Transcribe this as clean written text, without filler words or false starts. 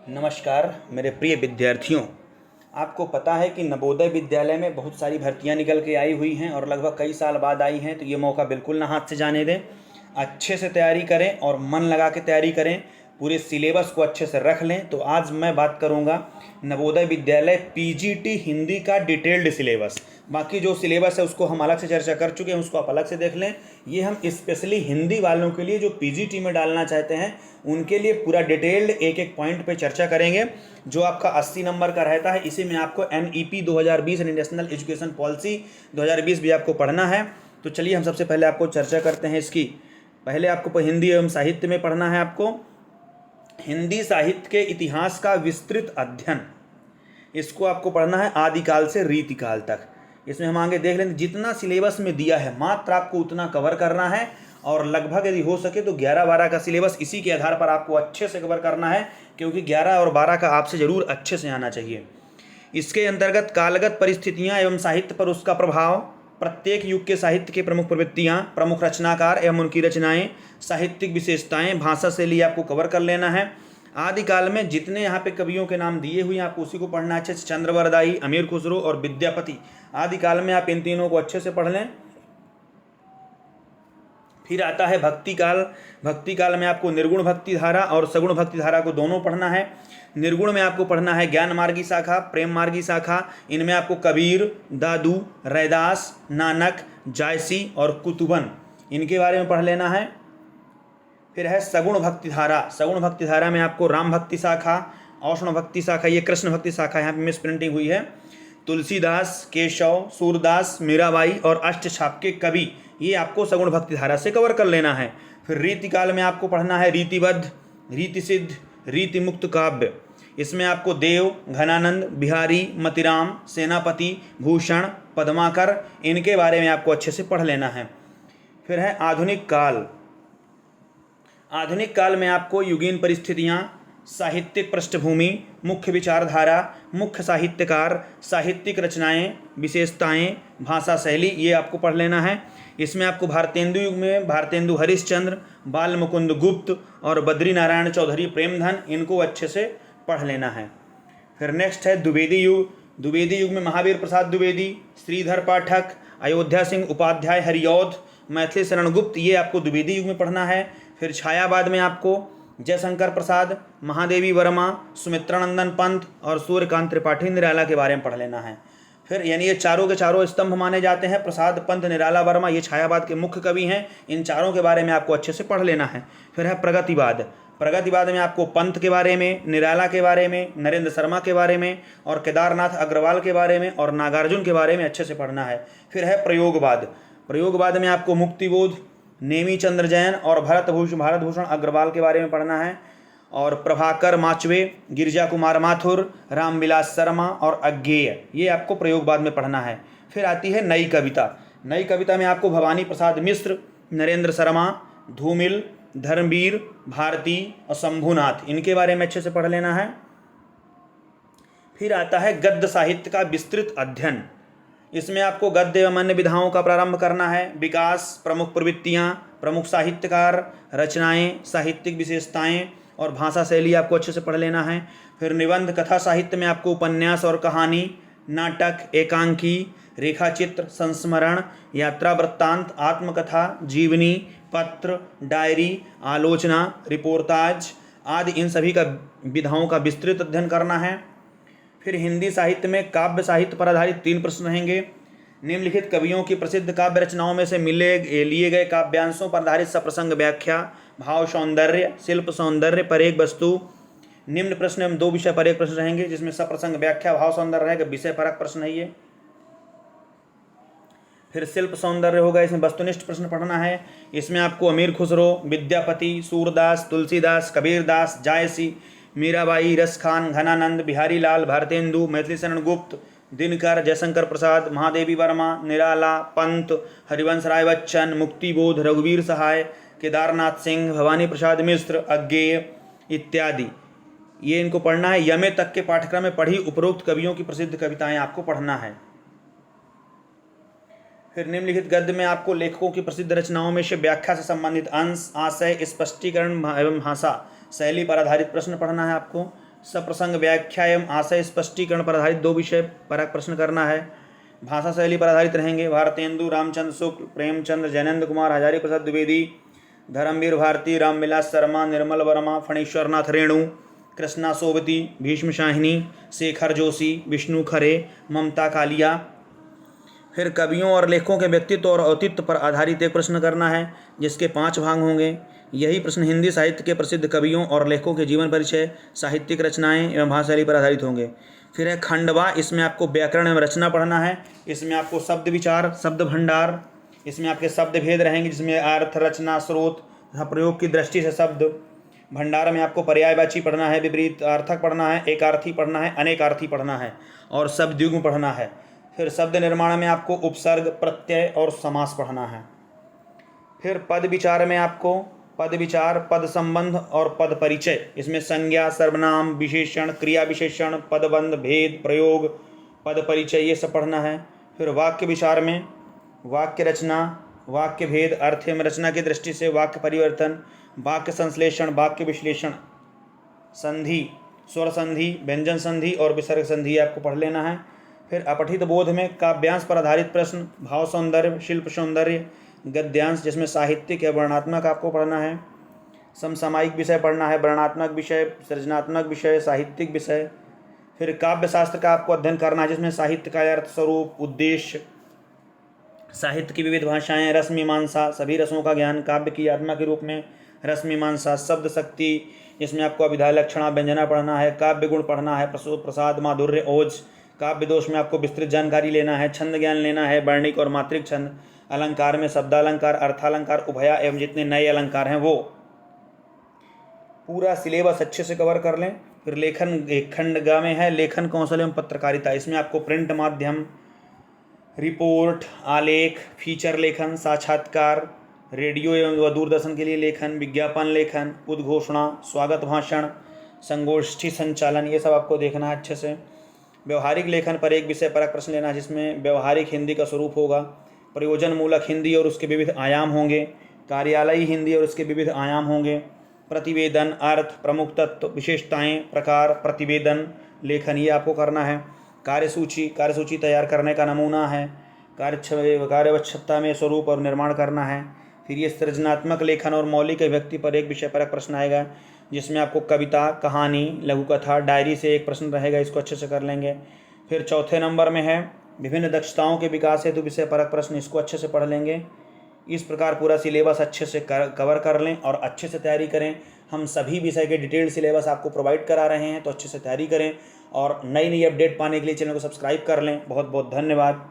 नमस्कार मेरे प्रिय विद्यार्थियों। आपको पता है कि नवोदय विद्यालय में बहुत सारी भर्तियां निकल के आई हुई हैं और लगभग कई साल बाद आई हैं, तो ये मौका बिल्कुल ना हाथ से जाने दें। अच्छे से तैयारी करें और मन लगा के तैयारी करें, पूरे सिलेबस को अच्छे से रख लें। तो आज मैं बात करूंगा नवोदय विद्यालय पीजीटी हिंदी का डिटेल्ड सिलेबस। बाकी जो सिलेबस है उसको हम अलग से चर्चा कर चुके हैं, उसको आप अलग से देख लें। ये हम स्पेशली हिंदी वालों के लिए जो पीजीटी में डालना चाहते हैं उनके लिए पूरा डिटेल्ड एक एक पॉइंट पे चर्चा करेंगे। जो आपका 80 नंबर का रहता है, इसी में आपको NEP 2020 नेशनल एजुकेशन पॉलिसी 2020 भी आपको पढ़ना है। तो चलिए हम सबसे पहले आपको चर्चा करते हैं इसकी। पहले आपको हिंदी एवं साहित्य में पढ़ना है। आपको हिंदी साहित्य के इतिहास का विस्तृत अध्ययन, इसको आपको पढ़ना है आदिकाल से रीतिकाल तक। इसमें हम आगे देख लेंगे, जितना सिलेबस में दिया है मात्र आपको उतना कवर करना है और लगभग यदि हो सके तो 11-12 का सिलेबस इसी के आधार पर आपको अच्छे से कवर करना है, क्योंकि 11 और 12 का आपसे ज़रूर अच्छे से आना चाहिए। इसके अंतर्गत कालगत परिस्थितियाँ एवं साहित्य पर उसका प्रभाव, प्रत्येक युग के साहित्य की प्रमुख प्रवृत्तियाँ, प्रमुख रचनाकार एवं उनकी रचनाएं, साहित्यिक विशेषताएं, भाषा शैली आपको कवर कर लेना है। आदिकाल में जितने यहाँ पे कवियों के नाम दिए हुए हैं आपको उसी को पढ़ना अच्छे से। चंद्रवरदाई, अमीर खुसरो और विद्यापति, आदिकाल में आप इन तीनों को अच्छे से पढ़ लें। फिर आता है भक्ति काल। भक्ति काल में आपको निर्गुण भक्ति धारा और सगुण भक्ति धारा को दोनों पढ़ना है। निर्गुण में आपको पढ़ना है ज्ञान मार्गी शाखा, प्रेम मार्गी शाखा। इनमें आपको कबीर, दादू, रैदास, नानक, जायसी और कुतुबन, इनके बारे में पढ़ लेना है। फिर है सगुण भक्ति धारा। सगुण भक्ति धारा में आपको राम भक्ति शाखा, औष्ण भक्ति शाखा, ये कृष्ण भक्ति शाखा यहाँ पे मिस प्रिंटिंग हुई है, तुलसीदास, केशव, सूरदास, मीराबाई और अष्टछाप के कवि, ये आपको सगुण भक्ति धारा से कवर कर लेना है। फिर रीतिकाल में आपको पढ़ना है रीतिबद्ध, रीतिसिद्ध, रीतिमुक्त काव्य। इसमें आपको देव, घनानंद, बिहारी, मतिराम, सेनापति, भूषण, पद्माकर, इनके बारे में आपको अच्छे से पढ़ लेना है। फिर है आधुनिक काल। आधुनिक काल में आपको युगीन परिस्थितियाँ, साहित्यिक पृष्ठभूमि, मुख्य विचारधारा, मुख्य साहित्यकार, साहित्यिक रचनाएं, विशेषताएं, भाषा शैली, ये आपको पढ़ लेना है। इसमें आपको भारतेंदु युग में भारतेंदु हरिश्चंद्र, बाल मुकुंद गुप्त और बद्री नारायण चौधरी प्रेमधन, इनको अच्छे से पढ़ लेना है। फिर नेक्स्ट है द्विवेदी युग। द्विवेदी युग में महावीर प्रसाद द्विवेदी, श्रीधर पाठक, अयोध्या सिंह उपाध्याय हरिऔध, मैथिली शरण गुप्त, ये आपको द्विवेदी युग में पढ़ना है। फिर छायावाद में आपको जयशंकर प्रसाद, महादेवी वर्मा, सुमित्रानंदन पंत और सूर्यकांत त्रिपाठी निराला के बारे में पढ़ लेना है। फिर यानी ये चारों के चारों स्तंभ माने जाते हैं, प्रसाद, पंत, निराला, वर्मा, ये छायावाद के मुख्य कवि हैं। इन चारों के बारे में आपको अच्छे से पढ़ लेना है। फिर है प्रगतिवाद। प्रगतिवाद में आपको पंत के बारे में, निराला के बारे में, नरेंद्र शर्मा के बारे में और केदारनाथ अग्रवाल के बारे में और नागार्जुन के बारे में अच्छे से पढ़ना है। फिर है प्रयोगवाद। प्रयोगवाद में आपको मुक्तिबोध, नेमी चंद्र जैन और भारत भूषण अग्रवाल के बारे में पढ़ना है। और प्रभाकर माचवे, गिरिजा कुमार माथुर, रामविलास शर्मा और अज्ञेय, ये आपको प्रयोगवाद में पढ़ना है। फिर आती है नई कविता। नई कविता में आपको भवानी प्रसाद मिश्र, नरेंद्र शर्मा, धूमिल, धर्मवीर, भारती और शंभुनाथ, इनके बारे में अच्छे से पढ़ लेना है। फिर आता है गद्य साहित्य का विस्तृत अध्ययन। इसमें आपको गद्य एवं अन्य विधाओं का प्रारंभ करना है। विकास, प्रमुख प्रवृत्तियाँ, प्रमुख साहित्यकार, रचनाएं, साहित्यिक विशेषताएं और भाषा शैली आपको अच्छे से पढ़ लेना है। फिर निबंध कथा साहित्य में आपको उपन्यास और कहानी, नाटक, एकांकी, रेखाचित्र, संस्मरण, यात्रा वृत्तांत, आत्मकथा, जीवनी, पत्र, डायरी, आलोचना, रिपोर्टाज आदि इन सभी का विधाओं का विस्तृत अध्ययन करना है। फिर हिंदी साहित्य में काव्य साहित्य पर आधारित 3 प्रश्न रहेंगे। निम्नलिखित कवियों की प्रसिद्ध काव्य रचनाओं में से लिए गए काव्यांशों पर आधारित सप्रसंग व्याख्या, भाव सौंदर्य, शिल्प सौंदर्य पर एक वस्तु। निम्न प्रश्न एवं 2 विषय पर एक प्रश्न रहेंगे, जिसमें सप्रसंग व्याख्या, भाव सौंदर्य रहेगा, विषय परक प्रश्न है ये। फिर शिल्प सौंदर्य होगा, इसमें वस्तुनिष्ठ प्रश्न पढ़ना है। इसमें आपको अमीर खुसरो, विद्यापति, सूरदास, तुलसीदास, कबीरदास, जायसी, मीराबाई, रसखान, घनानंद, बिहारी लाल, भारतेंदु, मैथिली शरण गुप्त, दिनकर, जयशंकर प्रसाद, महादेवी वर्मा, निराला, पंत, हरिवंश राय बच्चन, मुक्तिबोध, रघुवीर सहाय, केदारनाथ सिंह, भवानी प्रसाद मिश्र, अज्ञेय इत्यादि, ये इनको पढ़ना है। यमे तक के पाठ्यक्रम में पढ़ी उपरोक्त कवियों की प्रसिद्ध कविताएं आपको पढ़ना है। फिर निम्नलिखित गद्य में आपको लेखकों की प्रसिद्ध रचनाओं में से व्याख्या से संबंधित अंश, आशय, स्पष्टीकरण एवं भाषा शैली पर आधारित प्रश्न पढ़ना है आपको। सप्रसंग व्याख्या एवं आशय स्पष्टीकरण पर आधारित 2 विषय परक प्रश्न करना है। भाषा शैली पर आधारित रहेंगे। भारतेंदु, रामचंद्र शुक्ल, प्रेमचंद्र, जैनेन्द्र कुमार, हजारी प्रसाद द्विवेदी, धर्मवीर भारती, रामविलास शर्मा, निर्मल वर्मा, फणीश्वर नाथ रेणु, कृष्णा सोबती, भीष्म शाहिनी, शेखर जोशी, विष्णु खरे, ममता कालिया। फिर कवियों और लेखकों के व्यक्तित्व और औचित्य पर आधारित एक प्रश्न करना है, जिसके 5 भाग होंगे। यही प्रश्न हिंदी साहित्य के प्रसिद्ध कवियों और लेखकों के जीवन परिचय, साहित्यिक रचनाएं एवं भाषा शैली पर आधारित होंगे। फिर है खंडवा, इसमें आपको व्याकरण एवं रचना पढ़ना है। इसमें आपको शब्द विचार, शब्द भंडार, इसमें आपके शब्द भेद रहेंगे, जिसमें अर्थ, रचना, स्रोत तथा प्रयोग की दृष्टि से शब्द भंडार में आपको पर्यायवाची पढ़ना है, विपरीत अर्थक पढ़ना है, एकार्थी पढ़ना है, अनेकार्थी पढ़ना है और शब्द युग्म पढ़ना है। फिर शब्द निर्माण में आपको उपसर्ग, प्रत्यय और समास पढ़ना है। फिर पद विचार में आपको पद विचार, पद संबंध और पद परिचय, इसमें संज्ञा, सर्वनाम, विशेषण, क्रिया विशेषण, पदबंध, भेद, प्रयोग, पद परिचय, ये सब पढ़ना है। फिर वाक्य विचार में वाक्य रचना, वाक्य भेद, अर्थ एवं रचना की दृष्टि से वाक्य परिवर्तन, वाक्य संश्लेषण, वाक्य विश्लेषण, संधि, स्वर संधि, व्यंजन संधि और विसर्ग संधि आपको पढ़ लेना है। फिर अपठित बोध में काव्यांश पर आधारित प्रश्न, भाव सौंदर्य, शिल्प सौंदर्य, गद्यांश, जिसमें साहित्यिक या वर्णनात्मक आपको पढ़ना है। समसामयिक विषय पढ़ना है, वर्णनात्मक विषय, सृजनात्मक विषय, साहित्यिक विषय। फिर काव्य शास्त्र का आपको अध्ययन करना है, जिसमें साहित्य का अर्थ, स्वरूप, उद्देश्य, साहित्य की विविध भाषाएं, रस मीमांसा, सभी रसों का ज्ञान, काव्य की आत्मा के रूप में रस मीमांसा, शब्द शक्ति, जिसमें आपको अभिधा, लक्षणा, व्यंजना पढ़ना है, काव्य गुण पढ़ना है, प्रसाद, माधुर्य, ओज, काव्य दोष में आपको विस्तृत जानकारी लेना है, छंद ज्ञान लेना है, वर्णिक और मात्रिक छंद, अलंकार में शब्दालंकार, अर्थालंकार, उभया एवं जितने नए अलंकार हैं वो पूरा सिलेबस अच्छे से कवर कर लें। फिर लेखन, एक खंड ग में है लेखन कौशल एवं पत्रकारिता, इसमें आपको प्रिंट माध्यम, रिपोर्ट, आलेख, फीचर लेखन, साक्षात्कार, रेडियो एवं दूरदर्शन के लिए लेखन, विज्ञापन लेखन, उद्घोषणा, स्वागत भाषण, संगोष्ठी संचालन, ये सब आपको देखना है अच्छे से। व्यवहारिक लेखन पर एक विषय परक प्रश्न लेना है, जिसमें व्यवहारिक हिंदी का स्वरूप होगा, प्रयोजन मूलक हिंदी और उसके विविध आयाम होंगे, कार्यालयी हिंदी और उसके विविध आयाम होंगे, प्रतिवेदन, अर्थ, प्रमुख तत्व, विशेषताएं, प्रकार, प्रतिवेदन लेखन, ये आपको करना है। कार्यसूची, कार्यसूची तैयार करने का नमूना है। कार्यवक्षता में स्वरूप और निर्माण करना है। फिर ये सृजनात्मक लेखन और मौलिक व्यक्ति पर एक विषय परक प्रश्न आएगा, जिसमें आपको कविता, कहानी, लघु कथा, डायरी से एक प्रश्न रहेगा, इसको अच्छे से कर लेंगे। फिर चौथे नंबर में है विभिन्न दक्षताओं के विकास हेतु विषय परक प्रश्न, इसको अच्छे से पढ़ लेंगे। इस प्रकार पूरा सिलेबस अच्छे से कवर कर लें और अच्छे से तैयारी करें। हम सभी विषय के डिटेल्ड सिलेबस आपको प्रोवाइड करा रहे हैं, तो अच्छे से तैयारी करें और नई नई अपडेट पाने के लिए चैनल को सब्सक्राइब कर लें। बहुत बहुत धन्यवाद।